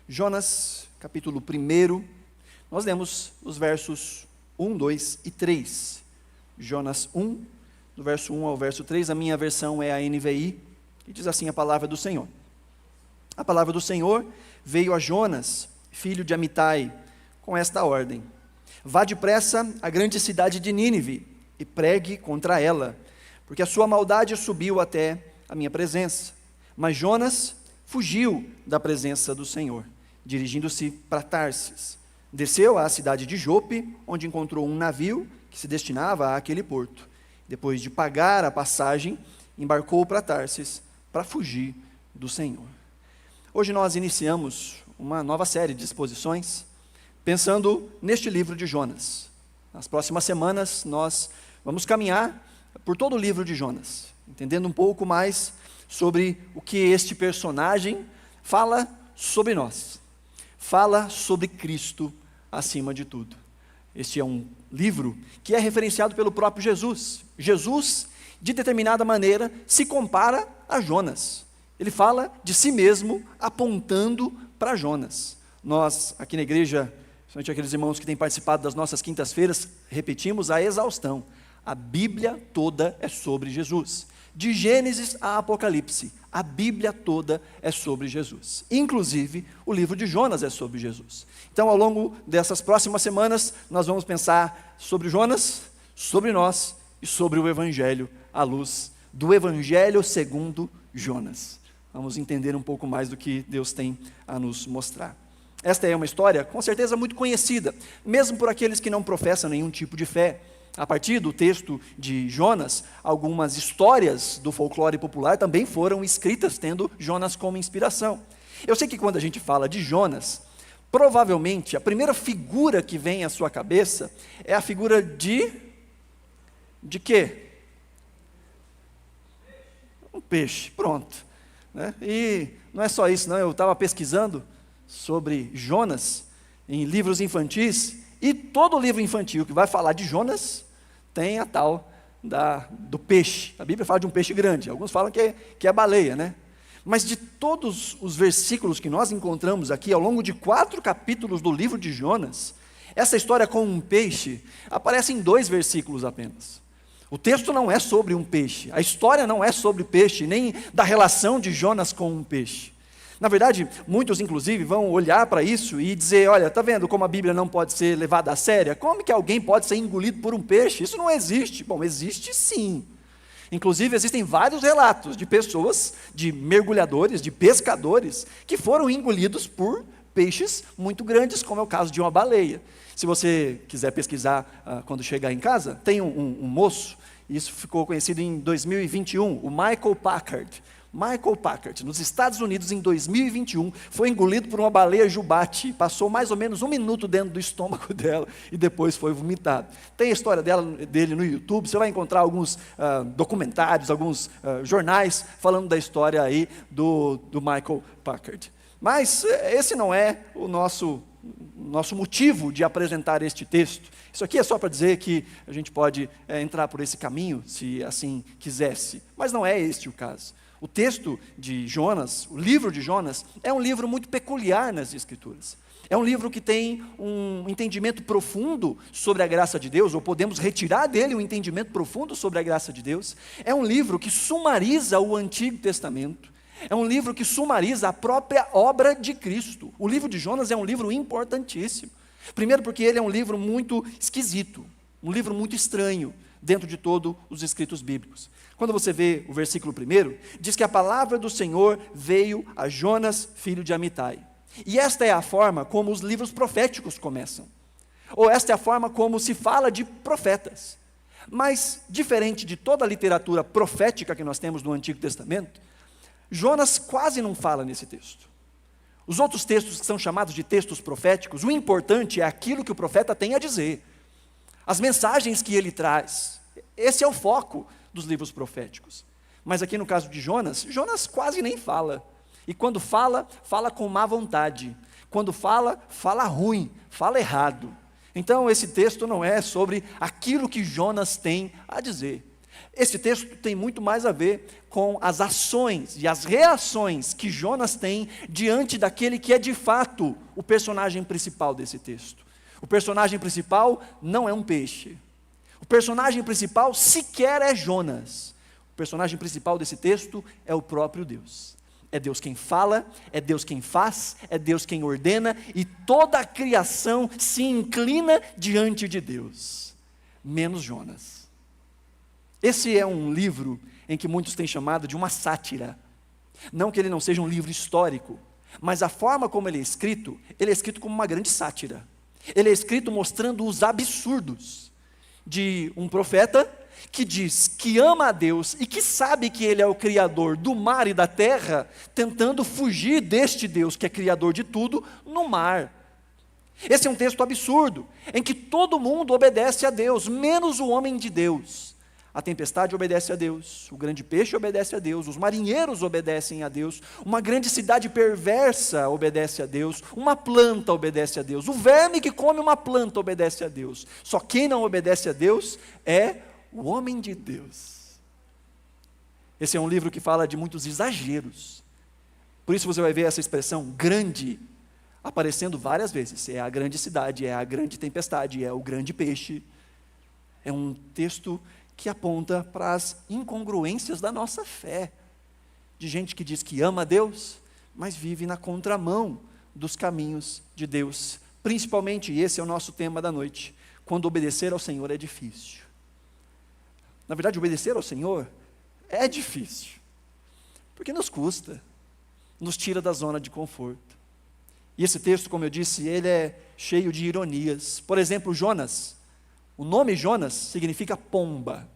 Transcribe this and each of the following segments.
Jonas, capítulo 1, nós lemos os versos 1, 2 e 3. Jonas 1, do verso 1 ao verso 3, a minha versão é a NVI, e diz assim a palavra do Senhor. A palavra do Senhor veio a Jonas, filho de Amitai, com esta ordem: vá depressa à grande cidade de Nínive e pregue contra ela, porque a sua maldade subiu até a minha presença. Mas Jonas fugiu da presença do Senhor, dirigindo-se para Tarsis. Desceu à cidade de Jope, onde encontrou um navio que se destinava àquele porto. Depois de pagar a passagem, embarcou para Tarsis para fugir do Senhor. Hoje nós iniciamos uma nova série de exposições, pensando neste livro de Jonas. Nas próximas semanas nós vamos caminhar por todo o livro de Jonas, entendendo um pouco mais sobre o que este personagem fala sobre nós, fala sobre Cristo acima de tudo. Este é um livro que é referenciado pelo próprio Jesus. Jesus, de determinada maneira, se compara a Jonas. Ele fala de si mesmo apontando para Jonas. Nós, aqui na igreja, principalmente aqueles irmãos que têm participado das nossas quintas-feiras, repetimos a exaustão. A Bíblia toda é sobre Jesus. De Gênesis a Apocalipse, a Bíblia toda é sobre Jesus. Inclusive, o livro de Jonas é sobre Jesus. Então, ao longo dessas próximas semanas, nós vamos pensar sobre Jonas, sobre nós e sobre o Evangelho, à luz do Evangelho segundo Jonas. Vamos entender um pouco mais do que Deus tem a nos mostrar. Esta é uma história, com certeza, muito conhecida, mesmo por aqueles que não professam nenhum tipo de fé. A partir do texto de Jonas, algumas histórias do folclore popular também foram escritas tendo Jonas como inspiração. Eu sei que quando a gente fala de Jonas, provavelmente a primeira figura que vem à sua cabeça é a figura de quê? Um peixe, pronto. E não é só isso, não. Eu estava pesquisando sobre Jonas em livros infantis, e todo livro infantil que vai falar de Jonas tem a tal do peixe. A Bíblia fala de um peixe grande, alguns falam que é a baleia, né? Mas de todos os versículos que nós encontramos aqui, ao longo de 4 capítulos do livro de Jonas, essa história com um peixe aparece em 2 versículos apenas. O texto não é sobre um peixe, a história não é sobre peixe, nem da relação de Jonas com um peixe. Na verdade, muitos inclusive vão olhar para isso e dizer: olha, está vendo como a Bíblia não pode ser levada a sério? Como que alguém pode ser engolido por um peixe? Isso não existe. Bom, existe sim. Inclusive existem vários relatos de pessoas, de mergulhadores, de pescadores, que foram engolidos por peixes muito grandes, como é o caso de uma baleia. Se você quiser pesquisar quando chegar em casa, tem um moço, isso ficou conhecido em 2021, o Michael Packard. Michael Packard, nos Estados Unidos, em 2021, foi engolido por uma baleia jubarte, passou mais ou menos 1 minuto dentro do estômago dela e depois foi vomitado. Tem a história dele no YouTube, você vai encontrar alguns documentários, alguns jornais falando da história aí do Michael Packard. Mas esse não é o nosso motivo de apresentar este texto. Isso aqui é só para dizer que a gente pode entrar por esse caminho, se assim quisesse, mas não é este o caso. O texto de Jonas, o livro de Jonas, é um livro muito peculiar nas Escrituras. É um livro que tem um entendimento profundo sobre a graça de Deus, ou podemos retirar dele um entendimento profundo sobre a graça de Deus. É um livro que sumariza o Antigo Testamento. É um livro que sumariza a própria obra de Cristo. O livro de Jonas é um livro importantíssimo. Primeiro porque ele é um livro muito esquisito, um livro muito estranho dentro de todos os escritos bíblicos. Quando você vê o versículo 1, diz que a palavra do Senhor veio a Jonas, filho de Amitai. E esta é a forma como os livros proféticos começam. Ou esta é a forma como se fala de profetas. Mas, diferente de toda a literatura profética que nós temos no Antigo Testamento, Jonas quase não fala nesse texto. Os outros textos que são chamados de textos proféticos, o importante é aquilo que o profeta tem a dizer. As mensagens que ele traz. Esse é o foco dos livros proféticos. Mas aqui no caso de Jonas, Jonas quase nem fala. E quando fala, fala com má vontade. Quando fala, fala ruim, fala errado. Então esse texto não é sobre aquilo que Jonas tem a dizer. Esse texto tem muito mais a ver com as ações e as reações que Jonas tem diante daquele que é de fato o personagem principal desse texto. O personagem principal não é um peixe. O personagem principal sequer é Jonas. O personagem principal desse texto é o próprio Deus. É Deus quem fala, é Deus quem faz, é Deus quem ordena, e toda a criação se inclina diante de Deus, menos Jonas. Esse é um livro em que muitos têm chamado de uma sátira. Não que ele não seja um livro histórico, mas a forma como ele é escrito como uma grande sátira. Ele é escrito mostrando os absurdos de um profeta que diz que ama a Deus e que sabe que Ele é o Criador do mar e da terra, tentando fugir deste Deus que é Criador de tudo no mar. Esse é um texto absurdo, em que todo mundo obedece a Deus, menos o homem de Deus. A tempestade obedece a Deus, o grande peixe obedece a Deus, os marinheiros obedecem a Deus, uma grande cidade perversa obedece a Deus, uma planta obedece a Deus, o verme que come uma planta obedece a Deus. Só quem não obedece a Deus é o homem de Deus. Esse é um livro que fala de muitos exageros. Por isso você vai ver essa expressão grande aparecendo várias vezes. É a grande cidade, é a grande tempestade, é o grande peixe. É um texto que aponta para as incongruências da nossa fé, de gente que diz que ama a Deus, mas vive na contramão dos caminhos de Deus, principalmente, e esse é o nosso tema da noite, quando obedecer ao Senhor é difícil. Na verdade, obedecer ao Senhor é difícil, porque nos custa, nos tira da zona de conforto. E esse texto, como eu disse, ele é cheio de ironias. Por exemplo, Jonas. O nome Jonas significa pomba,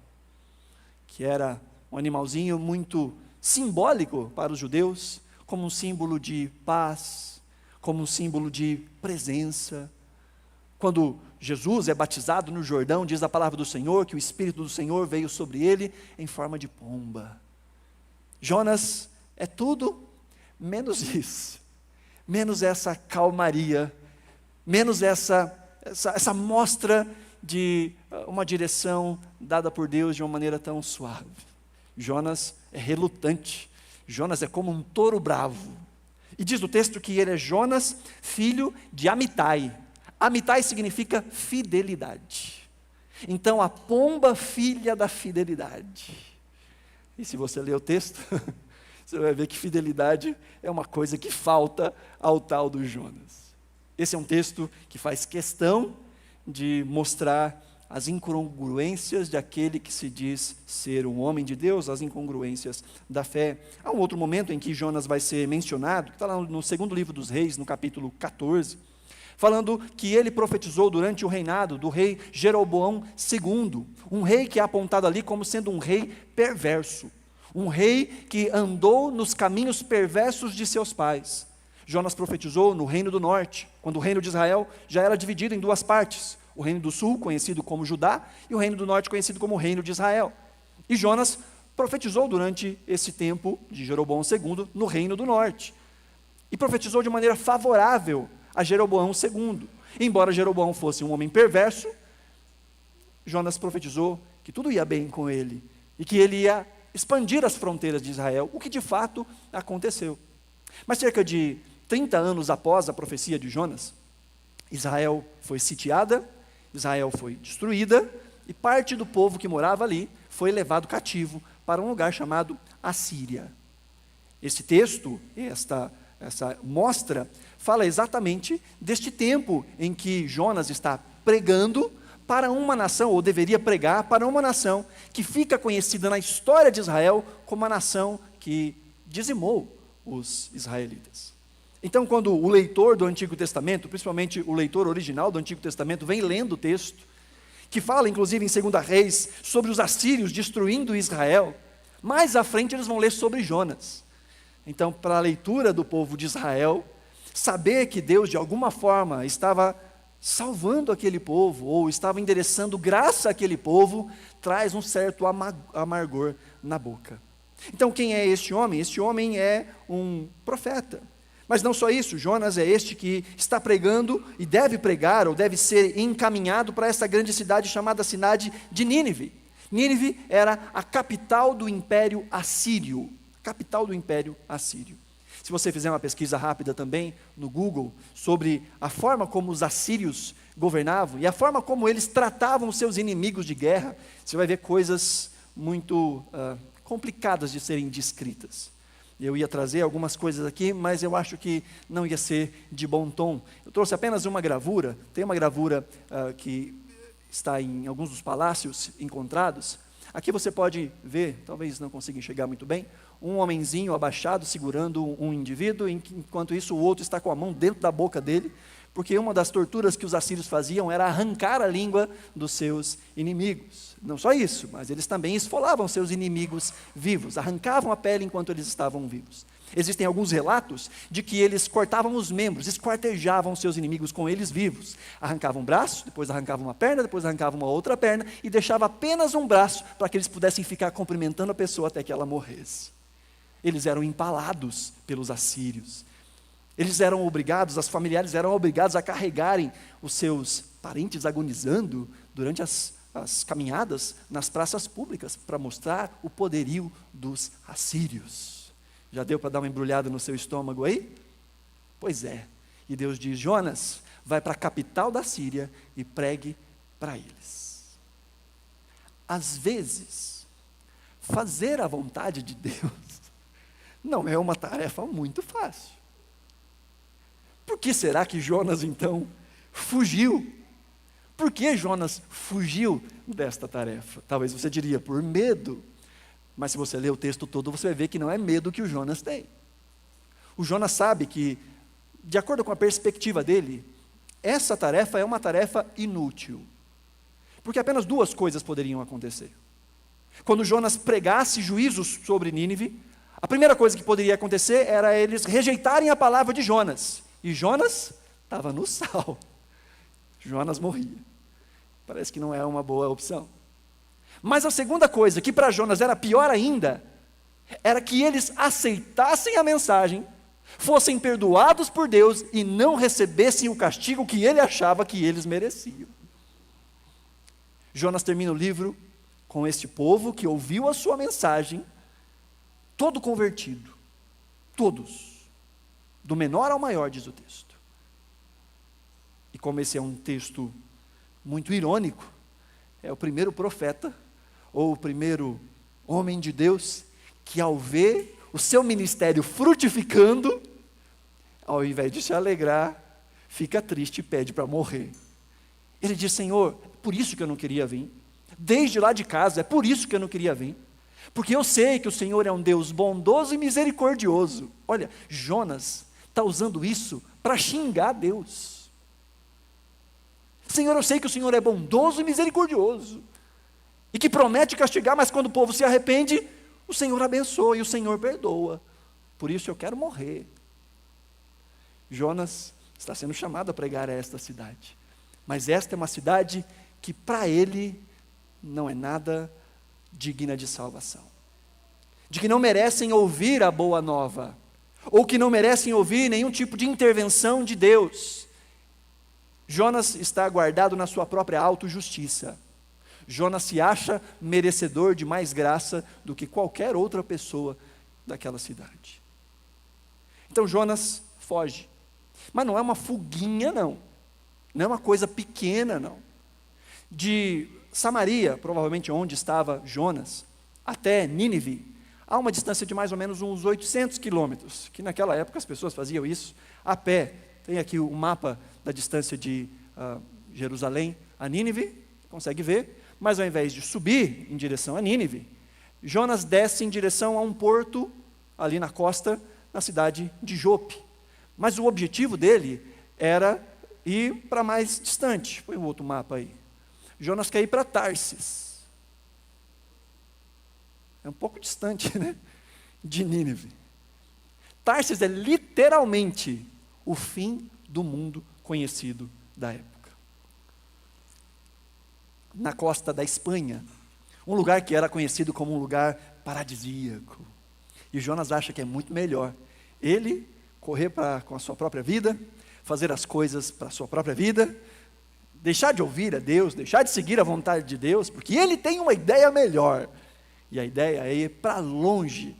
que era um animalzinho muito simbólico para os judeus, como um símbolo de paz, como um símbolo de presença. Quando Jesus é batizado no Jordão, diz a palavra do Senhor, que o Espírito do Senhor veio sobre ele em forma de pomba. Jonas é tudo menos isso, menos essa calmaria, menos essa mostra de uma direção dada por Deus de uma maneira tão suave. Jonas é relutante, Jonas é como um touro bravo, e diz o texto que ele é Jonas, filho de Amitai. Amitai significa fidelidade, então a pomba filha da fidelidade. E se você ler o texto, você vai ver que fidelidade é uma coisa que falta ao tal do Jonas. Esse é um texto que faz questão de mostrar as incongruências daquele que se diz ser um homem de Deus, as incongruências da fé. Há um outro momento em que Jonas vai ser mencionado, que está lá no segundo livro dos Reis, no capítulo 14, falando que ele profetizou durante o reinado do rei Jeroboão II, um rei que é apontado ali como sendo um rei perverso, um rei que andou nos caminhos perversos de seus pais. Jonas profetizou no reino do norte, quando o reino de Israel já era dividido em duas partes, o reino do sul, conhecido como Judá, e o reino do norte, conhecido como reino de Israel. E Jonas profetizou durante esse tempo de Jeroboão II no reino do norte, e profetizou de maneira favorável a Jeroboão II. Embora Jeroboão fosse um homem perverso, Jonas profetizou que tudo ia bem com ele, e que ele ia expandir as fronteiras de Israel, o que de fato aconteceu. Mas cerca de 30 anos após a profecia de Jonas, Israel foi sitiada, Israel foi destruída, e parte do povo que morava ali foi levado cativo para um lugar chamado Assíria. Esse texto, essa mostra, fala exatamente deste tempo em que Jonas está pregando para uma nação, ou deveria pregar para uma nação, que fica conhecida na história de Israel como a nação que dizimou os israelitas. Então, quando o leitor do Antigo Testamento, principalmente o leitor original do Antigo Testamento, vem lendo o texto, que fala inclusive em 2 Reis, sobre os assírios destruindo Israel, mais à frente eles vão ler sobre Jonas. Então, para a leitura do povo de Israel, saber que Deus de alguma forma estava salvando aquele povo, ou estava endereçando graça àquele povo, traz um certo amargor na boca. Então, quem é este homem? Este homem é um profeta. Mas não só isso, Jonas é este que está pregando, e deve pregar, ou deve ser encaminhado para essa grande cidade chamada cidade de Nínive. Nínive era a capital do Império Assírio. Capital do Império Assírio. Se você fizer uma pesquisa rápida também no Google sobre a forma como os assírios governavam e a forma como eles tratavam os seus inimigos de guerra, você vai ver coisas muito complicadas de serem descritas. Eu ia trazer algumas coisas aqui, mas eu acho que não ia ser de bom tom. Eu trouxe apenas uma gravura, tem uma gravura que está em alguns dos palácios encontrados. Aqui você pode ver, talvez não consiga enxergar muito bem, um homenzinho abaixado segurando um indivíduo, enquanto isso o outro está com a mão dentro da boca dele, porque uma das torturas que os assírios faziam era arrancar a língua dos seus inimigos. Não só isso, mas eles também esfolavam seus inimigos vivos, arrancavam a pele enquanto eles estavam vivos. Existem alguns relatos de que eles cortavam os membros, esquartejavam seus inimigos com eles vivos. Arrancavam um braço, depois arrancavam uma perna, depois arrancavam uma outra perna e deixava apenas um braço para que eles pudessem ficar cumprimentando a pessoa até que ela morresse. Eles eram empalados pelos assírios. Eles eram obrigados, as familiares eram obrigados a carregarem os seus parentes agonizando durante as caminhadas nas praças públicas para mostrar o poderio dos assírios. Já deu para dar uma embrulhada no seu estômago aí? Pois é. E Deus diz: Jonas, vai para a capital da Síria e pregue para eles. Às vezes, fazer a vontade de Deus não é uma tarefa muito fácil. Por que será que Jonas então fugiu? Por que Jonas fugiu desta tarefa? Talvez você diria, por medo. Mas se você ler o texto todo, você vai ver que não é medo que o Jonas tem. O Jonas sabe que, de acordo com a perspectiva dele, essa tarefa é uma tarefa inútil. Porque apenas duas coisas poderiam acontecer. Quando Jonas pregasse juízos sobre Nínive, a primeira coisa que poderia acontecer era eles rejeitarem a palavra de Jonas. E Jonas estava no sal. Jonas morria. Parece que não é uma boa opção. Mas a segunda coisa, que para Jonas era pior ainda, era que eles aceitassem a mensagem, fossem perdoados por Deus e não recebessem o castigo que ele achava que eles mereciam. Jonas termina o livro com este povo que ouviu a sua mensagem, todo convertido. Todos. Do menor ao maior, diz o texto. E como esse é um texto muito irônico, é o primeiro profeta, ou o primeiro homem de Deus, que ao ver o seu ministério frutificando, ao invés de se alegrar, fica triste e pede para morrer. Ele diz: Senhor, é por isso que eu não queria vir. Desde lá de casa, é por isso que eu não queria vir. Porque eu sei que o Senhor é um Deus bondoso e misericordioso. Olha, Jonas está usando isso para xingar Deus. Senhor, eu sei que o Senhor é bondoso e misericordioso, e que promete castigar, mas quando o povo se arrepende, o Senhor abençoa e o Senhor perdoa. Por isso eu quero morrer. Jonas está sendo chamado a pregar a esta cidade, mas esta é uma cidade que para ele não é nada digna de salvação, de que não merecem ouvir a boa nova, ou que não merecem ouvir nenhum tipo de intervenção de Deus. Jonas está guardado na sua própria autojustiça. Jonas se acha merecedor de mais graça do que qualquer outra pessoa daquela cidade. Então Jonas foge. Mas não é uma fuguinha, não. Não é uma coisa pequena, não. De Samaria, provavelmente onde estava Jonas, até Nínive, há uma distância de mais ou menos uns 800 quilômetros, que naquela época as pessoas faziam isso a pé. Tem aqui o mapa da distância de Jerusalém a Nínive, consegue ver, mas ao invés de subir em direção a Nínive, Jonas desce em direção a um porto, ali na costa, na cidade de Jope. Mas o objetivo dele era ir para mais distante. Põe um outro mapa aí. Jonas quer ir para Tarsis. É um pouco distante, né? De Nínive. Tarsis é literalmente o fim do mundo conhecido da época. Na costa da Espanha, um lugar que era conhecido como um lugar paradisíaco. E Jonas acha que é muito melhor ele correr com a sua própria vida, fazer as coisas para a sua própria vida, deixar de ouvir a Deus, deixar de seguir a vontade de Deus, porque ele tem uma ideia melhor. E a ideia é ir para longe,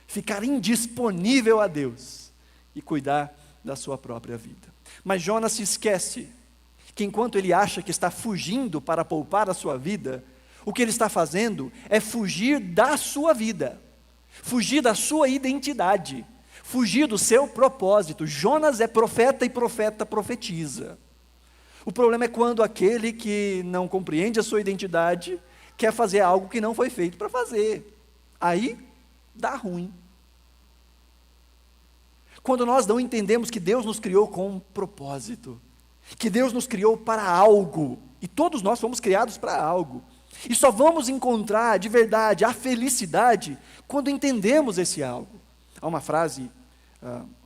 ficar indisponível a Deus e cuidar da sua própria vida. Mas Jonas se esquece que enquanto ele acha que está fugindo para poupar a sua vida, o que ele está fazendo é fugir da sua vida, fugir da sua identidade, fugir do seu propósito. Jonas é profeta e profeta profetiza. O problema é quando aquele que não compreende a sua identidade quer fazer algo que não foi feito para fazer. Aí dá ruim. Quando nós não entendemos que Deus nos criou com um propósito, que Deus nos criou para algo, e todos nós fomos criados para algo, e só vamos encontrar de verdade a felicidade quando entendemos esse algo. Há uma frase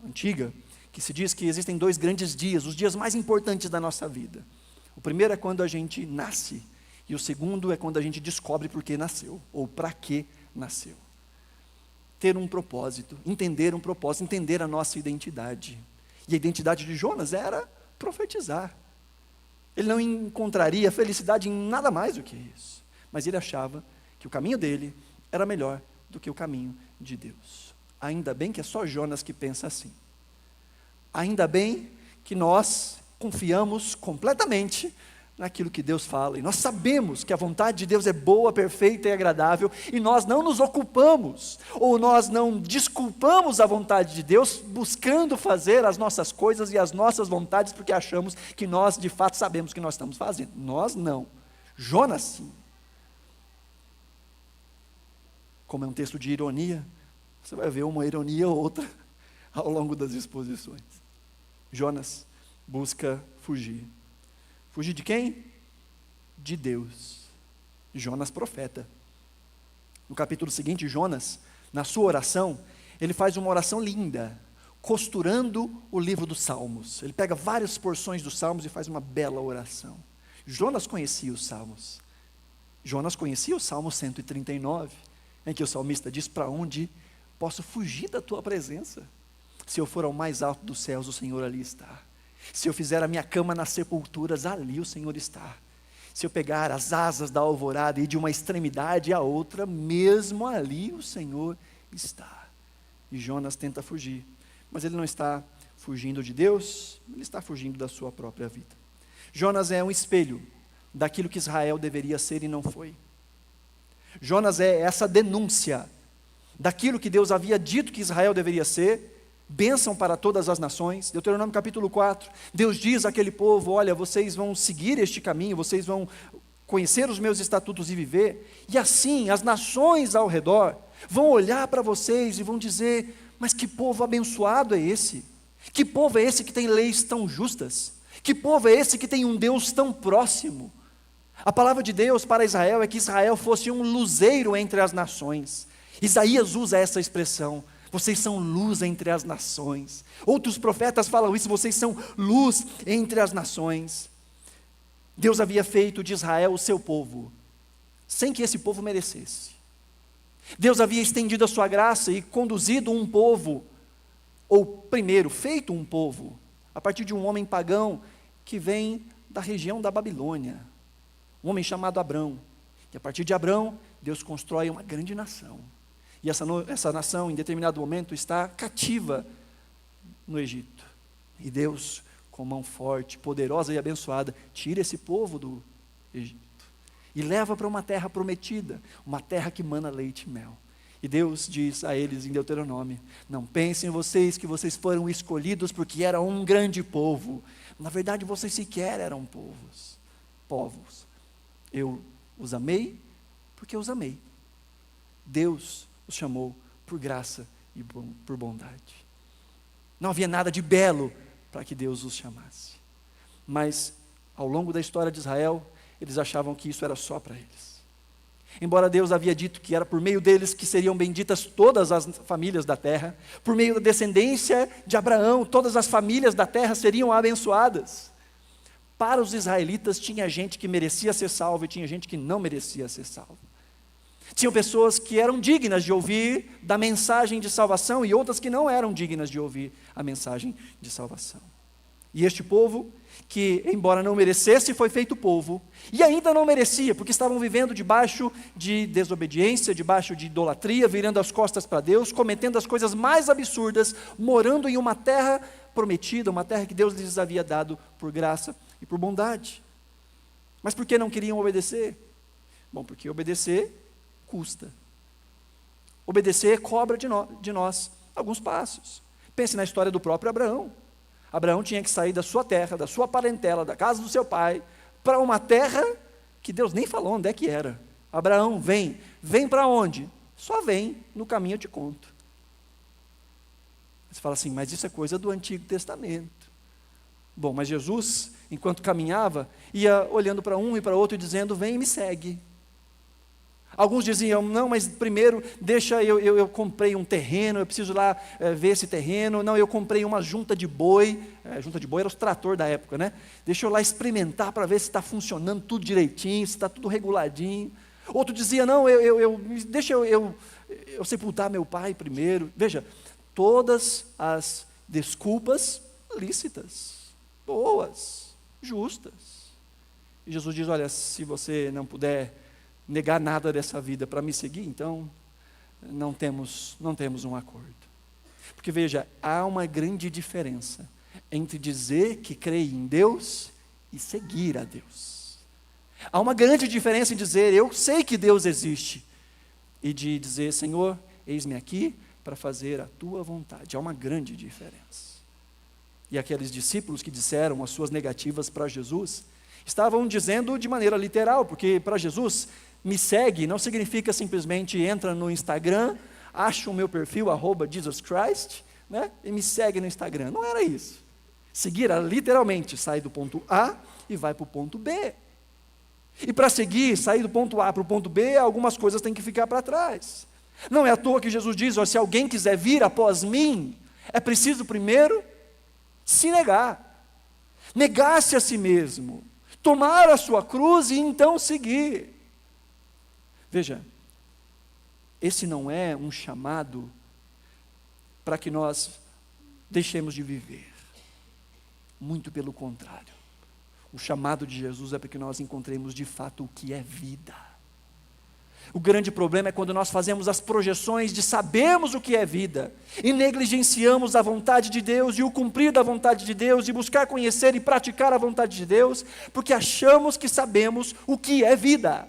antiga que se diz que existem 2 grandes dias, os dias mais importantes da nossa vida. O primeiro é quando a gente nasce, e o segundo é quando a gente descobre por que nasceu, ou para que nasceu. Ter um propósito, entender um propósito, entender a nossa identidade. E a identidade de Jonas era profetizar. Ele não encontraria felicidade em nada mais do que isso. Mas ele achava que o caminho dele era melhor do que o caminho de Deus. Ainda bem que é só Jonas que pensa assim. Ainda bem que nós confiamos completamente naquilo que Deus fala, e nós sabemos que a vontade de Deus é boa, perfeita e agradável, e nós não nos ocupamos, ou nós não desculpamos a vontade de Deus, buscando fazer as nossas coisas e as nossas vontades, porque achamos que nós de fato sabemos o que nós estamos fazendo. Nós não. Jonas sim. Como é um texto de ironia, você vai ver uma ironia ou outra ao longo das exposições. Jonas busca fugir. Fugir de quem? De Deus. Jonas profeta. No capítulo seguinte, Jonas, na sua oração, ele faz uma oração linda, costurando o livro dos Salmos. Ele pega várias porções dos Salmos e faz uma bela oração. Jonas conhecia os Salmos. Jonas conhecia o Salmo 139, em que o salmista diz: para onde posso fugir da tua presença? Se eu for ao mais alto dos céus, o Senhor ali está. Se eu fizer a minha cama nas sepulturas, ali o Senhor está. Se eu pegar as asas da alvorada e ir de uma extremidade à outra, mesmo ali o Senhor está. E Jonas tenta fugir, mas ele não está fugindo de Deus, ele está fugindo da sua própria vida. Jonas é um espelho daquilo que Israel deveria ser e não foi. Jonas é essa denúncia daquilo que Deus havia dito que Israel deveria ser, bênção para todas as nações. Deuteronômio capítulo 4, Deus diz àquele povo: olha, vocês vão seguir este caminho, vocês vão conhecer os meus estatutos e viver, e assim as nações ao redor vão olhar para vocês e vão dizer: mas que povo abençoado é esse? Que povo é esse que tem leis tão justas? Que povo é esse que tem um Deus tão próximo? A palavra de Deus para Israel é que Israel fosse um luzeiro entre as nações. Isaías usa essa expressão: vocês são luz entre as nações. Outros profetas falam isso: vocês são luz entre as nações. Deus havia feito de Israel o seu povo, sem que esse povo merecesse. Deus havia estendido a sua graça e conduzido um povo, ou primeiro, feito um povo, a partir de um homem pagão, que vem da região da Babilônia, um homem chamado Abrão. E a partir de Abrão, Deus constrói uma grande nação. E essa nação, em determinado momento, está cativa no Egito. E Deus, com mão forte, poderosa e abençoada, tira esse povo do Egito e leva para uma terra prometida, uma terra que mana leite e mel. E Deus diz a eles em Deuteronômio: não pensem vocês que vocês foram escolhidos porque eram um grande povo. Na verdade, vocês sequer eram povos. Eu os amei porque os amei. Deus os chamou por graça e por bondade. Não havia nada de belo para que Deus os chamasse. Mas, ao longo da história de Israel, eles achavam que isso era só para eles. Embora Deus havia dito que era por meio deles que seriam benditas todas as famílias da terra, por meio da descendência de Abraão, todas as famílias da terra seriam abençoadas. Para os israelitas, tinha gente que merecia ser salva e tinha gente que não merecia ser salva. Tinham pessoas que eram dignas de ouvir da mensagem de salvação e outras que não eram dignas de ouvir a mensagem de salvação. E este povo, que embora não merecesse, foi feito povo, e ainda não merecia, porque estavam vivendo debaixo de desobediência, debaixo de idolatria, virando as costas para Deus, cometendo as coisas mais absurdas, morando em uma terra prometida, uma terra que Deus lhes havia dado por graça e por bondade. Mas por que não queriam obedecer? Bom, porque obedecer custa. Obedecer cobra de nós alguns passos. Pense na história do próprio Abraão. Abraão tinha que sair da sua terra, da sua parentela, da casa do seu pai, para uma terra que Deus nem falou onde é que era. Abraão, vem. Vem para onde? Só vem, no caminho eu te conto. Você fala assim, mas isso é coisa do Antigo Testamento. Bom, mas Jesus, enquanto caminhava, ia olhando para um e para outro e dizendo, vem e me segue. Alguns diziam, não, mas primeiro deixa eu comprei um terreno, eu preciso lá ver esse terreno. Não, eu comprei uma junta de boi. Junta de boi era os trator da época, né? Deixa eu lá experimentar para ver se está funcionando tudo direitinho, se está tudo reguladinho. Outro dizia, não, deixa eu sepultar meu pai primeiro. Veja, todas as desculpas lícitas, boas, justas. E Jesus diz, olha, se você não puder negar nada dessa vida para me seguir, então não temos um acordo. Porque veja, há uma grande diferença entre dizer que crê em Deus e seguir a Deus. Há uma grande diferença em dizer, eu sei que Deus existe, e de dizer, Senhor, eis-me aqui para fazer a tua vontade. Há uma grande diferença. E aqueles discípulos que disseram as suas negativas para Jesus, estavam dizendo de maneira literal, porque para Jesus, me segue não significa simplesmente entra no Instagram, acha o meu perfil, @JesusChrist, né, e me segue no Instagram. Não era isso. Seguir era literalmente sair do ponto A e vai para o ponto B. E para seguir, sair do ponto A para o ponto B, algumas coisas têm que ficar para trás. Não é à toa que Jesus diz, ó, se alguém quiser vir após mim, é preciso primeiro se negar. Negar-se a si mesmo. Tomar a sua cruz e então seguir. Veja, esse não é um chamado para que nós deixemos de viver. Muito pelo contrário. O chamado de Jesus é para que nós encontremos de fato o que é vida. O grande problema é quando nós fazemos as projeções de sabermos o que é vida e negligenciamos a vontade de Deus e o cumprir da vontade de Deus e buscar conhecer e praticar a vontade de Deus, porque achamos que sabemos o que é vida.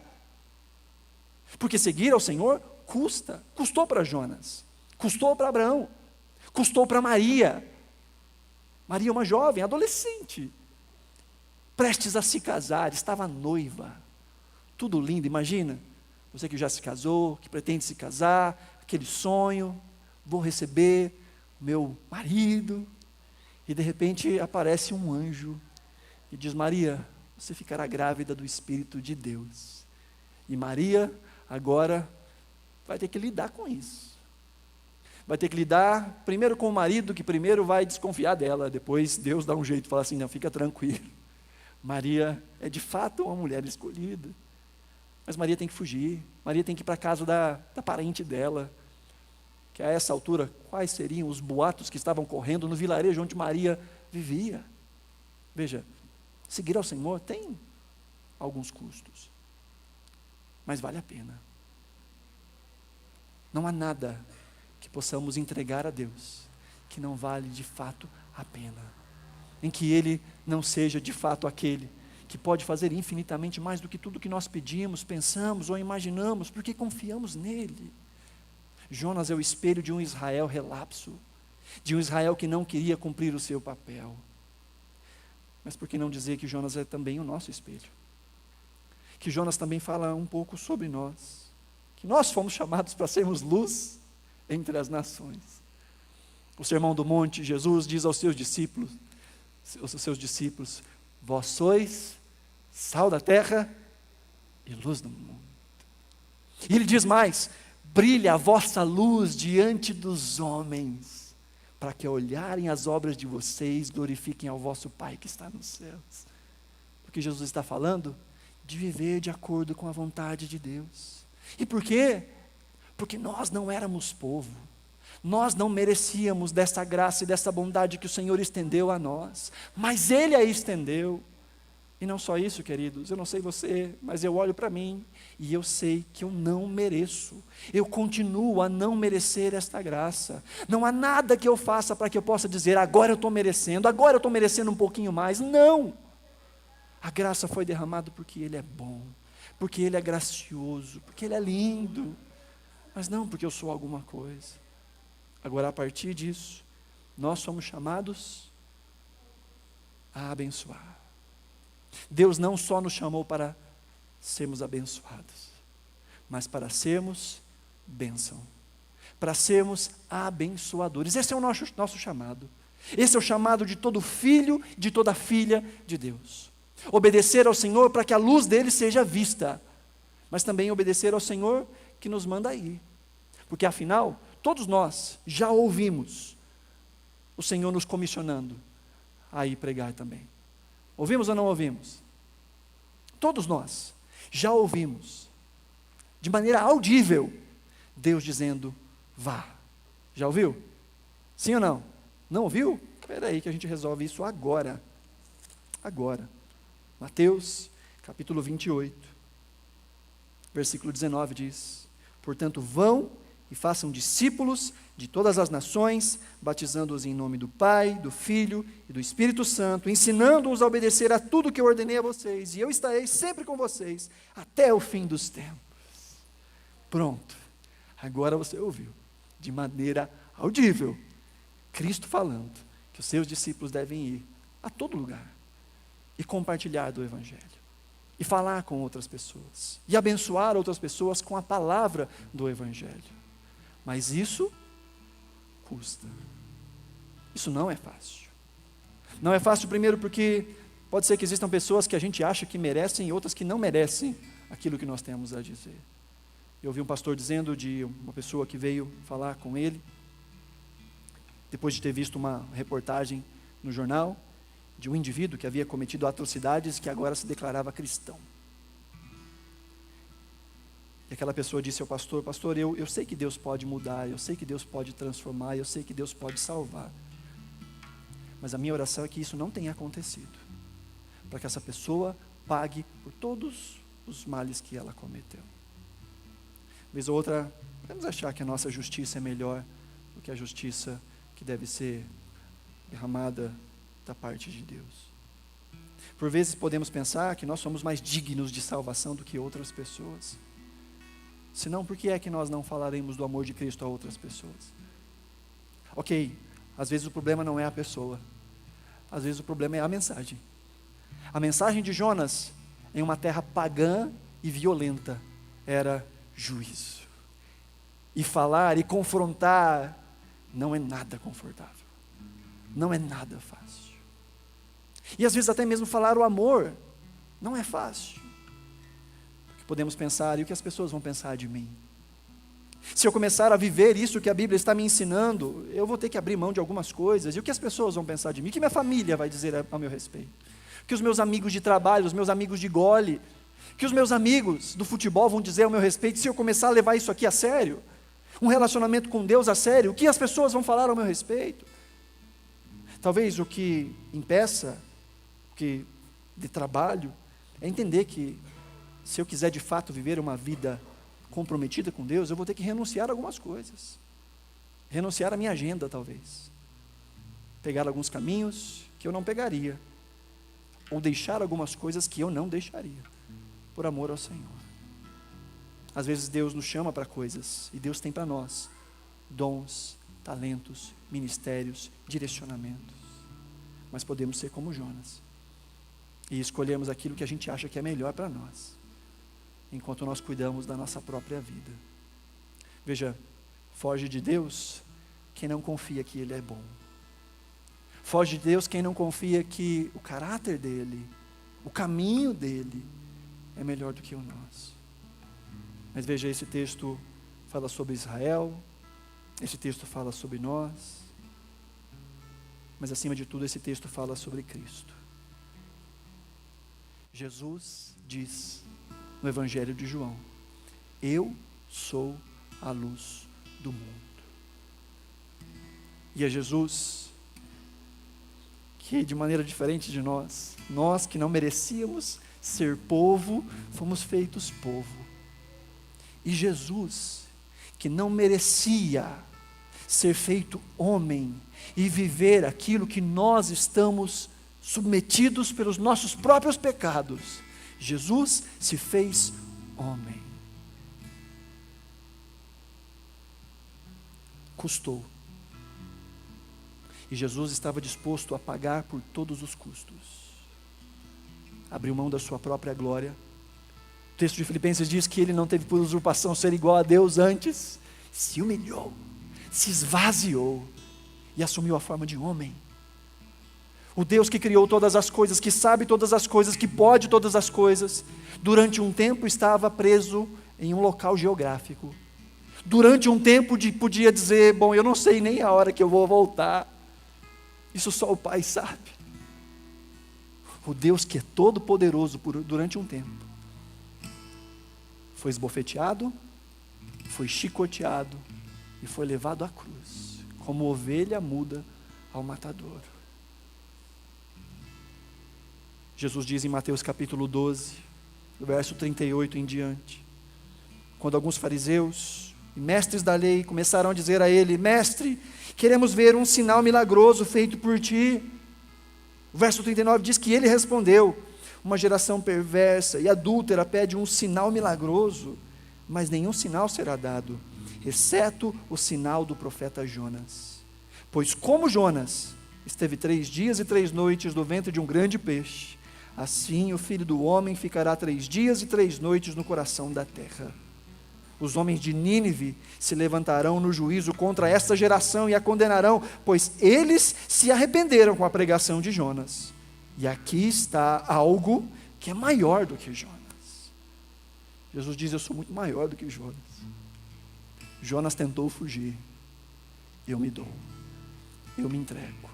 Porque seguir ao Senhor custa. Custou para Jonas, custou para Abraão, custou para Maria. Maria, uma jovem, adolescente, prestes a se casar, estava noiva. Tudo lindo, imagina. Você que já se casou, que pretende se casar, aquele sonho, vou receber meu marido. E de repente aparece um anjo e diz, Maria, você ficará grávida do Espírito de Deus. E Maria agora vai ter que lidar com isso. Vai ter que lidar primeiro com o marido, que primeiro vai desconfiar dela, depois Deus dá um jeito, fala assim, não, fica tranquilo. Maria é de fato uma mulher escolhida. Mas Maria tem que fugir, Maria tem que ir para a casa da parente dela, que a essa altura, quais seriam os boatos que estavam correndo no vilarejo onde Maria vivia? Veja, seguir ao Senhor tem alguns custos, mas vale a pena. Não há nada que possamos entregar a Deus que não vale de fato a pena, em que Ele não seja de fato aquele que pode fazer infinitamente mais do que tudo que nós pedimos, pensamos ou imaginamos, porque confiamos nele. Jonas é o espelho de um Israel relapso, de um Israel que não queria cumprir o seu papel. Mas por que não dizer que Jonas é também o nosso espelho? Que Jonas também fala um pouco sobre nós, que nós fomos chamados para sermos luz entre as nações. O Sermão do Monte, Jesus diz aos seus discípulos, vós sois sal da terra e luz do mundo. E ele diz mais, brilha a vossa luz diante dos homens, para que ao olharem as obras de vocês, glorifiquem ao vosso Pai que está nos céus. Porque Jesus está falando de viver de acordo com a vontade de Deus. E por quê? Porque nós não éramos povo. Nós não merecíamos dessa graça e dessa bondade que o Senhor estendeu a nós, mas Ele a estendeu. E não só isso, queridos, eu não sei você, mas eu olho para mim e eu sei que eu não mereço. Eu continuo a não merecer esta graça. Não há nada que eu faça para que eu possa dizer, agora eu estou merecendo um pouquinho mais. Não! A graça foi derramada porque Ele é bom, porque Ele é gracioso, porque Ele é lindo, mas não porque eu sou alguma coisa. Agora, a partir disso, nós somos chamados a abençoar. Deus não só nos chamou para sermos abençoados, mas para sermos bênção, para sermos abençoadores. Esse é o nosso chamado. Esse é o chamado de todo filho, de toda filha de Deus. Obedecer ao Senhor para que a luz dele seja vista, mas também obedecer ao Senhor que nos manda ir. Porque afinal, todos nós já ouvimos o Senhor nos comissionando a ir pregar também. Ouvimos ou não ouvimos? Todos nós já ouvimos, de maneira audível, Deus dizendo, vá. Já ouviu? Sim ou não? Não ouviu? Espera aí que a gente resolve isso agora. Agora. Mateus, capítulo 28, versículo 19 diz, portanto, vão e façam discípulos de todas as nações, batizando-os em nome do Pai, do Filho e do Espírito Santo, ensinando-os a obedecer a tudo que eu ordenei a vocês, e eu estarei sempre com vocês, até o fim dos tempos. Pronto, agora você ouviu, de maneira audível, Cristo falando que os seus discípulos devem ir a todo lugar, e compartilhar do Evangelho, e falar com outras pessoas, e abençoar outras pessoas com a palavra do Evangelho. Mas isso custa. Isso não é fácil. Não é fácil, primeiro, porque pode ser que existam pessoas que a gente acha que merecem e outras que não merecem aquilo que nós temos a dizer. Eu ouvi um pastor dizendo de uma pessoa que veio falar com ele, depois de ter visto uma reportagem no jornal, de um indivíduo que havia cometido atrocidades e que agora se declarava cristão. E aquela pessoa disse ao pastor, pastor, eu sei que Deus pode mudar, eu sei que Deus pode transformar, eu sei que Deus pode salvar. Mas a minha oração é que isso não tenha acontecido, para que essa pessoa pague por todos os males que ela cometeu. Vez ou outra, podemos achar que a nossa justiça é melhor do que a justiça que deve ser derramada da parte de Deus. Por vezes podemos pensar que nós somos mais dignos de salvação do que outras pessoas. Senão, por que é que nós não falaremos do amor de Cristo a outras pessoas? Ok, às vezes o problema não é a pessoa, às vezes o problema é a mensagem. A mensagem de Jonas, em uma terra pagã e violenta, era juízo. E falar e confrontar não é nada confortável, não é nada fácil. E às vezes até mesmo falar o amor não é fácil. Podemos pensar, e o que as pessoas vão pensar de mim? Se eu começar a viver isso que a Bíblia está me ensinando, eu vou ter que abrir mão de algumas coisas, e o que as pessoas vão pensar de mim? O que minha família vai dizer ao meu respeito? O que os meus amigos de trabalho, os meus amigos de gole, o que os meus amigos do futebol vão dizer ao meu respeito, se eu começar a levar isso aqui a sério? Um relacionamento com Deus a sério, o que as pessoas vão falar ao meu respeito? Talvez o que impeça, de trabalho, é entender que se eu quiser de fato viver uma vida comprometida com Deus, eu vou ter que renunciar a algumas coisas. Renunciar à minha agenda, talvez. Pegar alguns caminhos que eu não pegaria. Ou deixar algumas coisas que eu não deixaria. Por amor ao Senhor. Às vezes Deus nos chama para coisas, e Deus tem para nós dons, talentos, ministérios, direcionamentos. Mas podemos ser como Jonas. E escolhermos aquilo que a gente acha que é melhor para nós, enquanto nós cuidamos da nossa própria vida. Veja, foge de Deus quem não confia que Ele é bom. Foge de Deus quem não confia que o caráter dEle, o caminho dEle, é melhor do que o nosso. Mas veja, esse texto fala sobre Israel, esse texto fala sobre nós, mas acima de tudo esse texto fala sobre Cristo. Jesus diz no Evangelho de João, eu sou a luz do mundo. E é Jesus que, de maneira diferente de nós que não merecíamos ser povo, fomos feitos povo. E Jesus, que não merecia ser feito homem e viver aquilo que nós estamos submetidos pelos nossos próprios pecados, Jesus se fez homem. Custou. E Jesus estava disposto a pagar por todos os custos. Abriu mão da sua própria glória. O texto de Filipenses diz que ele não teve por usurpação ser igual a Deus, antes se humilhou, se esvaziou e assumiu a forma de homem. O Deus que criou todas as coisas, que sabe todas as coisas, que pode todas as coisas, durante um tempo estava preso em um local geográfico. Durante um tempo podia dizer, bom, eu não sei nem a hora que eu vou voltar. Isso só o Pai sabe. O Deus que é todo poderoso durante um tempo, foi esbofeteado, foi chicoteado e foi levado à cruz, como ovelha muda ao matadouro. Jesus diz em Mateus capítulo 12, do verso 38 em diante, quando alguns fariseus e mestres da lei começaram a dizer a ele, mestre, queremos ver um sinal milagroso feito por ti. O verso 39 diz que ele respondeu, uma geração perversa e adúltera pede um sinal milagroso, mas nenhum sinal será dado, exceto o sinal do profeta Jonas. Pois como Jonas esteve 3 dias e 3 noites no ventre de um grande peixe, assim o Filho do Homem ficará 3 dias e 3 noites no coração da terra. Os homens de Nínive se levantarão no juízo contra esta geração e a condenarão, pois eles se arrependeram com a pregação de Jonas. E aqui está algo que é maior do que Jonas. Jesus diz, eu sou muito maior do que Jonas. Jonas tentou fugir, eu me dou, eu me entrego.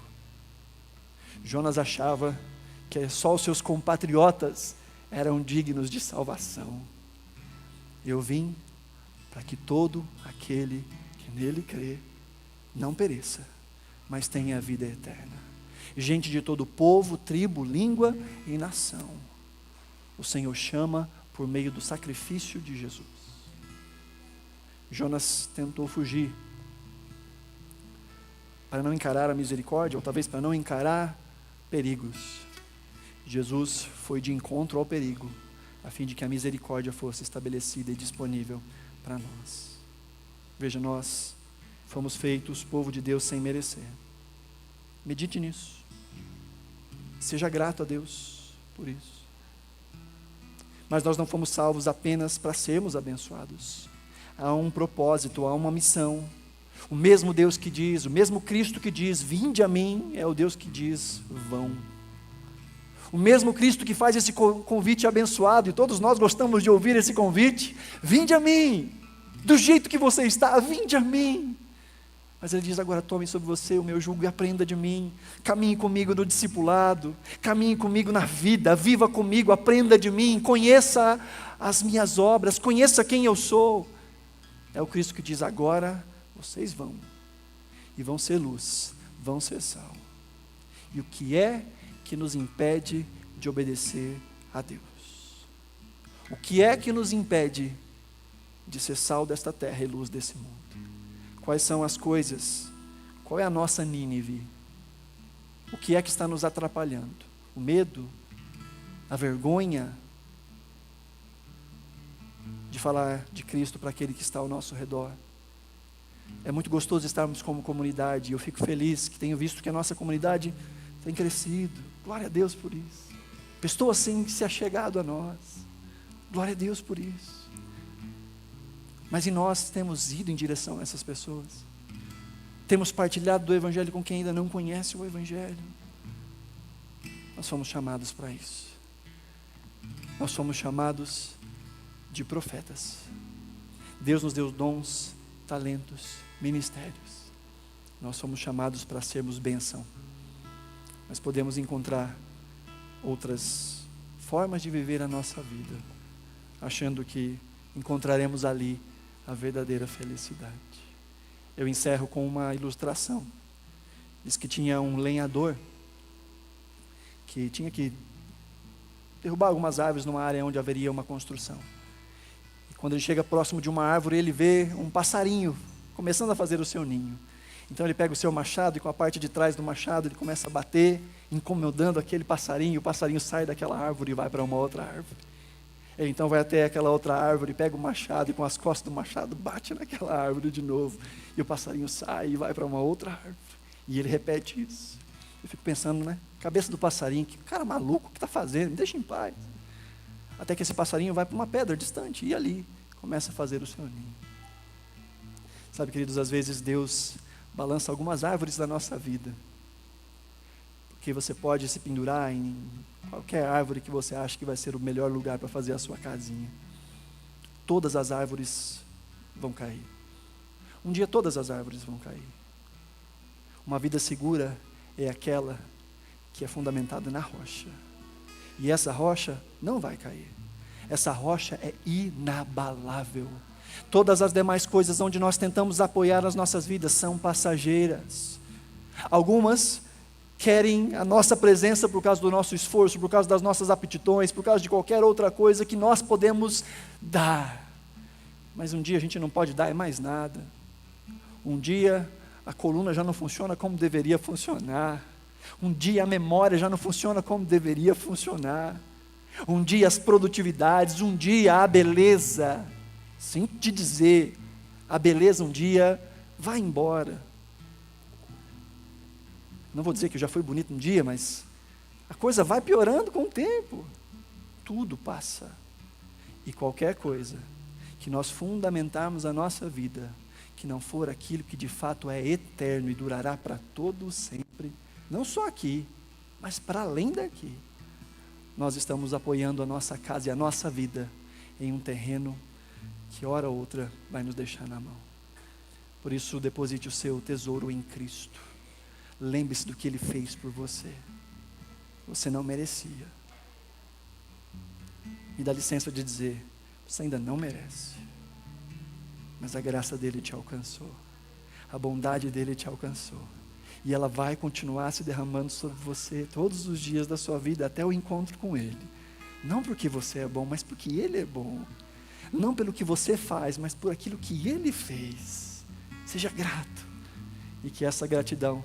Jonas achava que só os seus compatriotas eram dignos de salvação. Eu vim para que todo aquele que nele crê não pereça, mas tenha a vida eterna. Gente de todo povo, tribo, língua e nação, o Senhor chama por meio do sacrifício de Jesus. Jonas tentou fugir para não encarar a misericórdia, ou talvez para não encarar perigos. Jesus foi de encontro ao perigo, a fim de que a misericórdia fosse estabelecida e disponível para nós. Veja, nós fomos feitos povo de Deus sem merecer. Medite nisso. Seja grato a Deus por isso. Mas nós não fomos salvos apenas para sermos abençoados. Há um propósito, há uma missão. O mesmo Deus que diz, o mesmo Cristo que diz, vinde a mim, é o Deus que diz, vão. O mesmo Cristo que faz esse convite abençoado, e todos nós gostamos de ouvir esse convite, vinde a mim, do jeito que você está, vinde a mim. Mas ele diz, agora tome sobre você o meu jugo e aprenda de mim, caminhe comigo no discipulado, caminhe comigo na vida, viva comigo, aprenda de mim, conheça as minhas obras, conheça quem eu sou. É o Cristo que diz, agora vocês vão, e vão ser luz, vão ser sal. E o que é que nos impede de obedecer a Deus? O que é que nos impede de ser sal desta terra e luz desse mundo? Quais são as coisas? Qual é a nossa Nínive? O que é que está nos atrapalhando? O medo? A vergonha de falar de Cristo para aquele que está ao nosso redor? É muito gostoso estarmos como comunidade, e eu fico feliz que tenho visto que a nossa comunidade tem crescido. Glória a Deus por isso. Pessoas têm se achegado a nós. Glória a Deus por isso. Mas e nós temos ido em direção a essas pessoas? Temos partilhado do Evangelho com quem ainda não conhece o Evangelho? Nós somos chamados para isso. Nós somos chamados de profetas. Deus nos deu dons, talentos, ministérios. Nós somos chamados para sermos bênção. Mas podemos encontrar outras formas de viver a nossa vida, achando que encontraremos ali a verdadeira felicidade. Eu encerro com uma ilustração. Diz que tinha um lenhador que tinha que derrubar algumas árvores numa área onde haveria uma construção. E quando ele chega próximo de uma árvore, ele vê um passarinho começando a fazer o seu ninho. Então ele pega o seu machado e com a parte de trás do machado ele começa a bater, incomodando aquele passarinho. O passarinho sai daquela árvore e vai para uma outra árvore. Ele então vai até aquela outra árvore, pega o machado e com as costas do machado bate naquela árvore de novo. E o passarinho sai e vai para uma outra árvore. E ele repete isso. Eu fico pensando, né? Cabeça do passarinho, que cara maluco, o que está fazendo? Me deixa em paz. Até que esse passarinho vai para uma pedra distante e ali começa a fazer o seu ninho. Sabe, queridos, às vezes Deus balança algumas árvores da nossa vida. Porque você pode se pendurar em qualquer árvore que você acha que vai ser o melhor lugar para fazer a sua casinha. Todas as árvores vão cair. Um dia todas as árvores vão cair. Uma vida segura é aquela que é fundamentada na rocha. E essa rocha não vai cair. Essa rocha é inabalável. Todas as demais coisas onde nós tentamos apoiar as nossas vidas são passageiras. Algumas querem a nossa presença por causa do nosso esforço, por causa das nossas aptidões, por causa de qualquer outra coisa que nós podemos dar. Mas um dia a gente não pode dar mais nada. Um dia a coluna já não funciona como deveria funcionar. Um dia a memória já não funciona como deveria funcionar. Um dia as produtividades, um dia a beleza. Sinto te dizer, a beleza um dia vai embora. Não vou dizer que já foi bonito um dia, mas a coisa vai piorando com o tempo. Tudo passa. E qualquer coisa que nós fundamentarmos a nossa vida, que não for aquilo que de fato é eterno e durará para todo sempre, não só aqui, mas para além daqui, nós estamos apoiando a nossa casa e a nossa vida em um terreno que hora ou outra vai nos deixar na mão. Por isso, deposite o seu tesouro em Cristo. Lembre-se do que Ele fez por você. Você não merecia. Me dá licença de dizer, você ainda não merece. Mas a graça dele te alcançou. A bondade dele te alcançou. E ela vai continuar se derramando sobre você todos os dias da sua vida, até o encontro com Ele. Não porque você é bom, mas porque Ele é bom. Não pelo que você faz, mas por aquilo que Ele fez. Seja grato. E que essa gratidão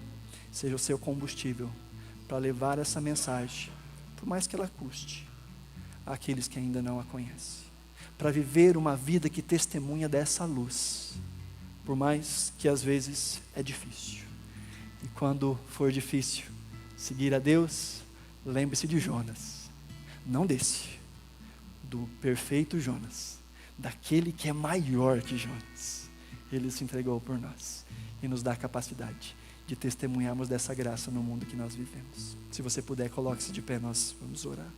seja o seu combustível para levar essa mensagem, por mais que ela custe, àqueles que ainda não a conhecem. Para viver uma vida que testemunha dessa luz, por mais que às vezes é difícil. E quando for difícil seguir a Deus, lembre-se de Jonas. Não desse, do perfeito Jonas, daquele que é maior que Jonas. Ele se entregou por nós e nos dá a capacidade de testemunharmos dessa graça no mundo que nós vivemos. Se você puder, coloque-se de pé, nós vamos orar.